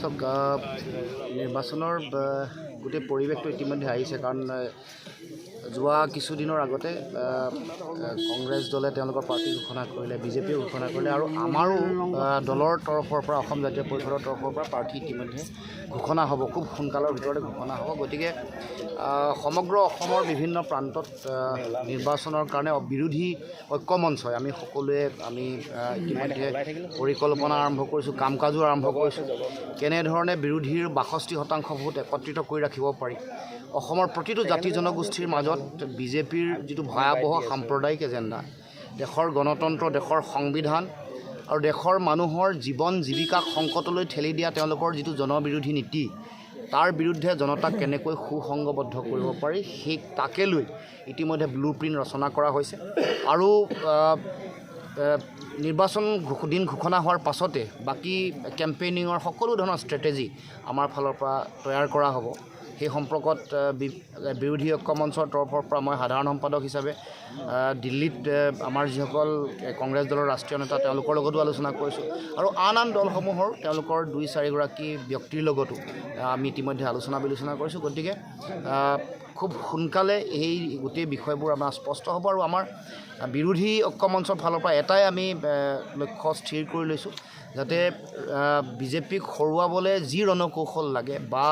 চাওক নিৰ্বাচনৰ গোটেই পৰিৱেশটো ইতিমধ্যে আহিছে কাৰণ যোৱা কিছুদিনৰ আগতে কংগ্ৰেছ দলে তেওঁলোকৰ প্ৰাৰ্থী ঘোষণা কৰিলে, বিজেপিয়ে ঘোষণা কৰিলে আৰু আমাৰো দলৰ তৰফৰ পৰা অসম জাতীয় পৰিষদৰ তৰফৰ পৰা প্ৰাৰ্থী ইতিমধ্যে ঘোষণা হ'ব, খুব সোনকালৰ ভিতৰতে ঘোষণা হ'ব। গতিকে সমগ্ৰ অসমৰ বিভিন্ন প্ৰান্তত নিৰ্বাচনৰ কাৰণে বিৰোধী ঐক্যমঞ্চই আমি সকলোৱে ইতিমধ্যে পৰিকল্পনা আৰম্ভ কৰিছোঁ, কাম কাজো আৰম্ভ কৰিছোঁ, কেনেধৰণে বিৰোধীৰ ৬২% ভোট একত্ৰিত কৰি ৰাখিব পাৰি। অসমৰ প্ৰতিটো জাতি জনগোষ্ঠীৰ মাজত বিজেপিৰ যিটো ভয়াৱহ সাম্প্ৰদায়িক এজেণ্ডা, দেশৰ গণতন্ত্ৰ, দেশৰ সংবিধান আৰু দেশৰ মানুহৰ জীৱন জীৱিকাক সংকটলৈ ঠেলি দিয়া তেওঁলোকৰ যিটো জনবিৰোধী নীতি, তাৰ বিৰুদ্ধে জনতাক কেনেকৈ সুসংগবদ্ধ কৰিব পাৰি সেই তাকে লৈ ইতিমধ্যে ব্লু প্ৰিণ্ট ৰচনা কৰা হৈছে। আৰু নিৰ্বাচন দিন ঘোষণা হোৱাৰ পাছতে বাকী কেম্পেইনিঙৰ সকলো ধৰণৰ ষ্ট্ৰেটেজি আমাৰ ফালৰ পৰা তৈয়াৰ কৰা হ'ব। সেই সম্পৰ্কত বিৰোধী ঐক্যমঞ্চৰ তৰফৰ পৰা মই সাধাৰণ সম্পাদক হিচাপে দিল্লীত আমাৰ যিসকল কংগ্ৰেছ দলৰ ৰাষ্ট্ৰীয় নেতা তেওঁলোকৰ লগতো আলোচনা কৰিছোঁ আৰু আন দলসমূহৰ তেওঁলোকৰ ২-৪গৰাকী ব্যক্তিৰ লগতো আমি ইতিমধ্যে আলোচনা বিলোচনা কৰিছোঁ। গতিকে খুব সোনকালে এই গোটেই বিষয়বোৰ আমাৰ স্পষ্ট হ'ব আৰু আমাৰ বিৰোধী ঐক্যমঞ্চৰ ফালৰ পৰা এটাই আমি লক্ষ্য স্থিৰ কৰি লৈছোঁ, যাতে বিজেপিক হৰুৱাবলৈ যি ৰণকৌশল লাগে বা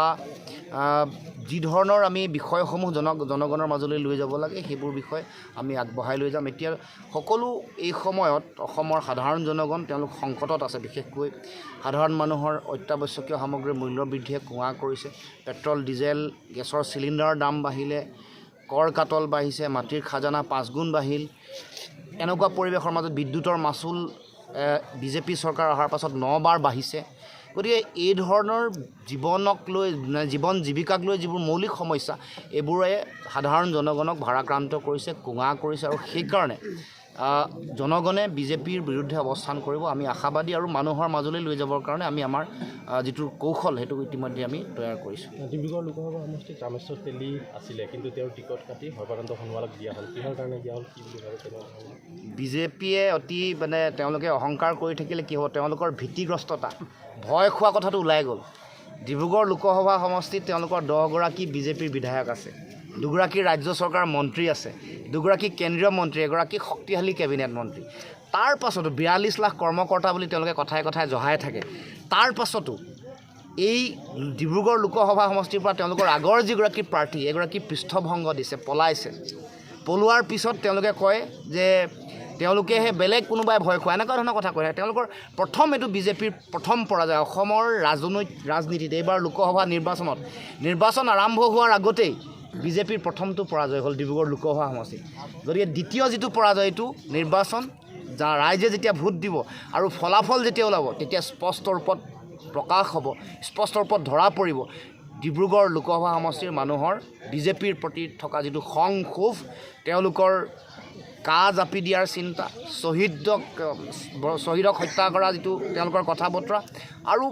যি ধৰণৰ আমি বিষয়সমূহ জনগণৰ মাজলৈ লৈ যাব লাগে সেইবোৰ বিষয় আমি আগবঢ়াই লৈ যাম। এতিয়া সকলো এই সময়ত অসমৰ সাধাৰণ জনগণ তেওঁলোক সংকটত আছে, বিশেষকৈ সাধাৰণ মানুহৰ অত্যাৱশ্যকীয় সামগ্ৰীৰ মূল্য বৃদ্ধিয়ে কোঙা কৰিছে। পেট্ৰল, ডিজেল, গেছৰ চিলিণ্ডাৰৰ দাম বাঢ়িলে, কৰ কাটল বাঢ়িছে, মাটিৰ খাজানা ৫ গুণ বাঢ়িল। এনেকুৱা পৰিৱেশৰ মাজত বিদ্যুতৰ মাচুল বিজেপি চৰকাৰ অহাৰ পাছত ৯ বাৰ বাঢ়িছে। গতিকে এই ধৰণৰ জীৱন জীৱিকাক লৈ যিবোৰ মৌলিক সমস্যা, এইবোৰে সাধাৰণ জনগণক ভাৰাক্ৰান্ত কৰিছে, কোঙা কৰিছে আৰু সেইকাৰণে জনগণে বিজেপিৰ বিৰুদ্ধে অৱস্থান কৰিব। আমি আশাবাদী আৰু মানুহৰ মাজলৈ লৈ যাবৰ কাৰণে আমি আমাৰ যিটো কৌশল সেইটো ইতিমধ্যে আমি তৈয়াৰ কৰিছোঁ। ডিব্ৰুগড় লোকসভা সমষ্টিত ৰামেশ্বৰ তেলী আছিলে, কিন্তু তেওঁৰ টিকট কাটি সৰ্বানন্দ সোণোৱালক দিয়া হ'ল। কিহৰ কাৰণে দিয়া হ'ল, কি বুলি ভাবে? বিজেপিয়ে তেওঁলোকে অহংকাৰ কৰি থাকিলে কি হ'ব, তেওঁলোকৰ ভীতিগ্ৰস্ততা, ভয় খোৱা কথাটো ওলাই গ'ল। ডিব্ৰুগড় লোকসভা সমষ্টিত তেওঁলোকৰ 10গৰাকী বিজেপিৰ বিধায়ক আছে, 2গৰাকী ৰাজ্য চৰকাৰৰ মন্ত্ৰী আছে, 2গৰাকী কেন্দ্ৰীয় মন্ত্ৰী, 1গৰাকী শক্তিশালী কেবিনেট মন্ত্ৰী। তাৰ পাছতো 42 লাখ কৰ্মকৰ্তা বুলি তেওঁলোকে কথাই কথাই জহাই থাকে। তাৰ পাছতো এই ডিব্ৰুগড় লোকসভা সমষ্টিৰ পৰা তেওঁলোকৰ আগৰ যিগৰাকী প্ৰাৰ্থী, এগৰাকী পৃষ্ঠভংগ দিছে, পলাইছে। পলোৱাৰ পিছত তেওঁলোকে কয় যে তেওঁলোকেহে বেলেগ কোনোবাই ভয় খোৱা, এনেকুৱা ধৰণৰ কথা কয়। তেওঁলোকৰ প্ৰথম এইটো বিজেপিৰ প্ৰথম পৰাজয় অসমৰ ৰাজনীতিত। এইবাৰ লোকসভা নিৰ্বাচন আৰম্ভ হোৱাৰ আগতেই বিজেপিৰ প্ৰথমটো পৰাজয় হ'ল ডিব্ৰুগড় লোকসভা সমষ্টিত। গতিকে দ্বিতীয় যিটো পৰাজয়, এইটো নিৰ্বাচন ৰাইজে যেতিয়া ভোট দিব আৰু ফলাফল যেতিয়া ওলাব তেতিয়া স্পষ্ট ৰূপত প্ৰকাশ হ'ব, স্পষ্ট ৰূপত ধৰা পৰিব ডিব্ৰুগড় লোকসভা সমষ্টিৰ মানুহৰ বিজেপিৰ প্ৰতি থকা যিটো খং ক্ষোভ, তেওঁলোকৰ কা জাপি দিয়াৰ চিন্তা, শ্বহীদক হত্যা কৰা যিটো তেওঁলোকৰ কথা বতৰা আৰু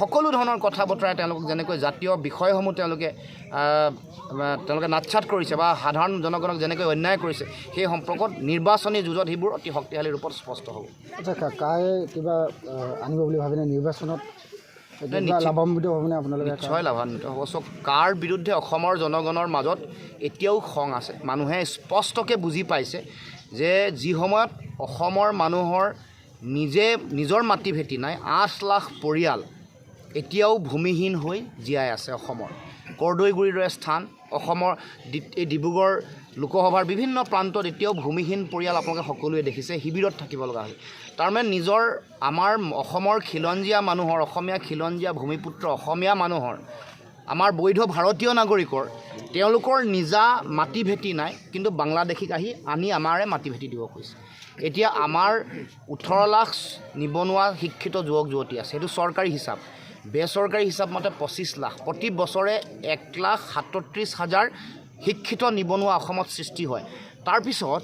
সকলো ধৰণৰ কথা বতৰাই তেওঁলোকক যেনেকৈ জাতীয় বিষয়সমূহ তেওঁলোকে নাটছাট কৰিছে বা সাধাৰণ জনগণক যেনেকৈ অন্যায় কৰিছে, সেই সম্পৰ্কত নিৰ্বাচনী যুঁজত সেইবোৰ অতি শক্তিশালী ৰূপত স্পষ্ট হ'ব। আচ্ছা, কাই কিবা আনিব বুলি ভাবেনে নিৰ্বাচনত? লাভান্বিত হ'বনে আপোনালোকে? নিশ্চয় লাভান্বিত হ'ব। কাৰ বিৰুদ্ধে অসমৰ জনগণৰ মাজত এতিয়াও খং আছে। মানুহে স্পষ্টকৈ বুজি পাইছে যে যি সময়ত অসমৰ মানুহৰ নিজৰ মাটি ভেটি নাই, 8 লাখ পৰিয়াল এতিয়াও ভূমিহীন হৈ জীয়াই আছে অসমৰ। কৰ্দৈগুৰিৰ দৰে স্থান, অসমৰ এই ডিব্ৰুগড় লোকসভাৰ বিভিন্ন প্ৰান্তত এতিয়াও ভূমিহীন পৰিয়াল আপোনালোকে সকলোৱে দেখিছে, শিবিৰত থাকিব লগা হয়। তাৰমানে আমাৰ অসমৰ খিলঞ্জীয়া মানুহৰ, অসমীয়া খিলঞ্জীয়া ভূমিপুত্ৰ অসমীয়া মানুহৰ, আমাৰ বৈধ ভাৰতীয় নাগৰিকৰ তেওঁলোকৰ নিজা মাটি ভেটি নাই, কিন্তু বাংলাদেশীক আনি আমাৰে মাটি ভেটি দিব খুজিছে। এতিয়া আমাৰ 18 লাখ নিবনুৱা শিক্ষিত যুৱক যুৱতী আছে, সেইটো চৰকাৰী হিচাপ। বেচৰকাৰী হিচাপ মতে 25 লাখ। প্ৰতি বছৰে 1,37,000 শিক্ষিত নিবনুৱা অসমত সৃষ্টি হয়। তাৰপিছত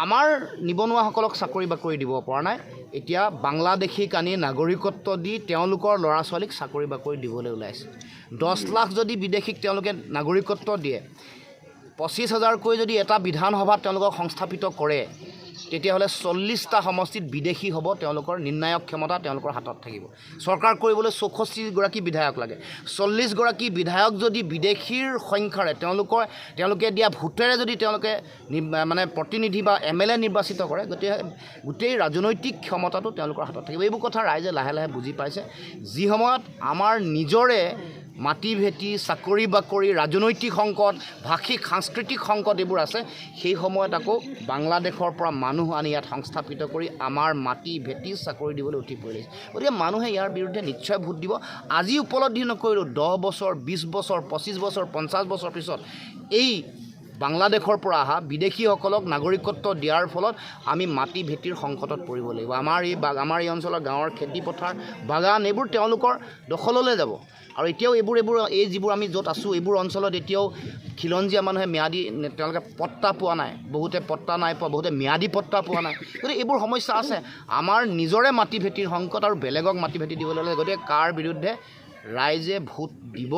আমাৰ নিবনুৱাসকলক চাকৰি বাকৰি দিব পৰা নাই, এতিয়া বাংলাদেশীক আনি নাগৰিকত্ব দি তেওঁলোকৰ ল'ৰা ছোৱালীক চাকৰি বাকৰি দিবলৈ ওলাইছে। 10 লাখ যদি বিদেশীক তেওঁলোকে নাগৰিকত্ব দিয়ে, 25,000কৈ যদি এটা বিধানসভাত তেওঁলোকক সংস্থাপিত কৰে, তেতিয়াহ'লে 40টা সমষ্টিত বিদেশী হ'ব তেওঁলোকৰ নিৰ্ণায়ক ক্ষমতা তেওঁলোকৰ হাতত থাকিব চৰকাৰ কৰিবলৈ 64গৰাকী বিধায়ক লাগে 40গৰাকী বিধায়ক যদি বিদেশীৰ সংখ্যাৰে তেওঁলোকে দিয়া ভোটেৰে যদি তেওঁলোকে মানে প্ৰতিনিধি বা MLA নিৰ্বাচিত কৰে গোটেই ৰাজনৈতিক ক্ষমতাটো তেওঁলোকৰ হাতত থাকিব এইবোৰ কথা ৰাইজে লাহে লাহে বুজি পাইছে যি সময়ত আমাৰ নিজৰে মাটি ভেটি চাকৰি বাকৰি ৰাজনৈতিক সংকট ভাষিক সাংস্কৃতিক সংকট এইবোৰ আছে সেই সময়ত আকৌ বাংলাদেশৰ পৰা মানুহ আনি ইয়াত সংস্থাপিত কৰি আমাৰ মাটি ভেটি চাকৰি দিবলৈ উঠি পৰিছে গতিকে মানুহে ইয়াৰ বিৰুদ্ধে নিশ্চয় ভোট দিব আজি উপলব্ধি নকৰিলোঁ 10 বছৰ 20 বছৰ 25 বছৰ 50 বছৰ পিছত এই বাংলাদেশৰ পৰা অহা বিদেশীসকলক নাগৰিকত্ব দিয়াৰ ফলত আমি মাটি ভেটিৰ সংকটত পৰিব লাগিব আমাৰ এই অঞ্চলৰ গাঁৱৰ খেতি পথাৰ বাগান এইবোৰ তেওঁলোকৰ দখললৈ যাব আৰু এতিয়াও এই যিবোৰ আমি য'ত আছোঁ এইবোৰ অঞ্চলত এতিয়াও খিলঞ্জীয়া মানুহে ম্যাদী তেওঁলোকে পট্টা পোৱা নাই বহুতে পট্টা নাই পোৱা বহুতে ম্যাদী পট্টা পোৱা নাই গতিকে এইবোৰ সমস্যা আছে আমাৰ নিজৰে মাটি ভেটিৰ সংকট আৰু বেলেগক মাটি ভেটি দিবলৈ হ'লে গতিকে কাৰ বিৰুদ্ধে ৰাইজে ভোট দিব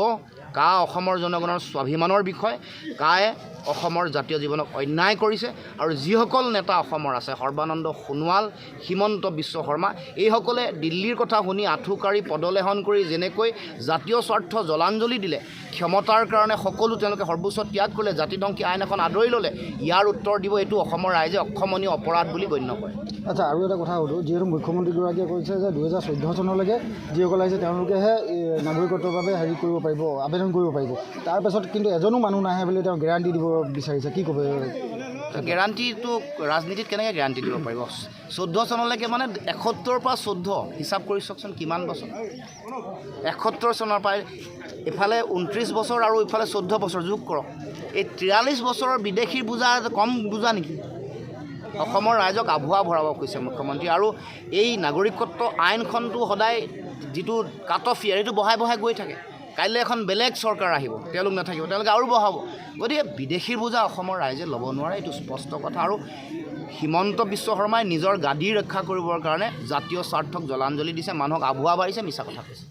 কা অসমৰ জনগণৰ স্বাভিমানৰ বিষয় কায়ে অসমৰ জাতীয় জীৱনক অন্যায় কৰিছে আৰু যিসকল নেতা অসমৰ আছে সৰ্বানন্দ সোণোৱাল হিমন্ত বিশ্ব শৰ্মা এইসকলে দিল্লীৰ কথা শুনি আঁঠুকাৰি পদলেহন কৰি যেনেকৈ জাতীয় স্বাৰ্থ জলাঞ্জলি দিলে ক্ষমতাৰ কাৰণে সকলো তেওঁলোকে সৰ্বোচ্চ ত্যাগ কৰিলে জাতিধ্বংসী আইন এখন আদৰি ল'লে ইয়াৰ উত্তৰ দিব এইটো অসমৰ ৰাইজে অক্ষমনীয় অপৰাধ বুলি গণ্য কৰে আচ্ছা আৰু এটা কথা সুধোঁ যিহেতু মুখ্যমন্ত্ৰীগৰাকীয়ে কৈছে যে 2014 চনলৈকে যিসকল আহিছে তেওঁলোকেহে নাগৰিকত্বৰ বাবে কৰিব পাৰিব আবেদন কৰিব পাৰিব তাৰপাছত কিন্তু এজনো মানুহ নাহে বুলি তেওঁ গেৰাণ্টি দিব বিচাৰিছে কি ক'ব গেৰাণ্টিটো ৰাজনীতিত কেনেকৈ গেৰাণ্টি দিব পাৰিব 14 চনলৈকে মানে 71 পৰা 14 হিচাপ কৰি চাওকচোন কিমান বছৰ 71 চনৰ পৰা এফালে 29 বছৰ আৰু ইফালে 14 বছৰ যোগ কৰক এই 43 বছৰৰ বিদেশীৰ বোজা কম বোজা নেকি অসমৰ ৰাইজক আভুৱা ভৰাব কৈছে মুখ্যমন্ত্ৰী আৰু এই নাগৰিকত্ব আইনখনটো সদায় যিটো কাট অফ ইয়াৰ এইটো বঢ়াই বঢ়াই গৈ থাকে কাইলৈ এখন বেলেগ চৰকাৰ আহিব তেওঁলোক নাথাকিব তেওঁলোকে আৰু বঢ়াব গতিকে বিদেশীৰ বোজা অসমৰ ৰাইজে ল'ব নোৱাৰে এইটো স্পষ্ট কথা আৰু হিমন্ত বিশ্ব শৰ্মাই নিজৰ গাদী ৰক্ষা কৰিবৰ কাৰণে জাতীয় স্বাৰ্থক জলাঞ্জলি দিছে মানুহক আভুৱা বাঢ়িছে মিছা কথা কৈছে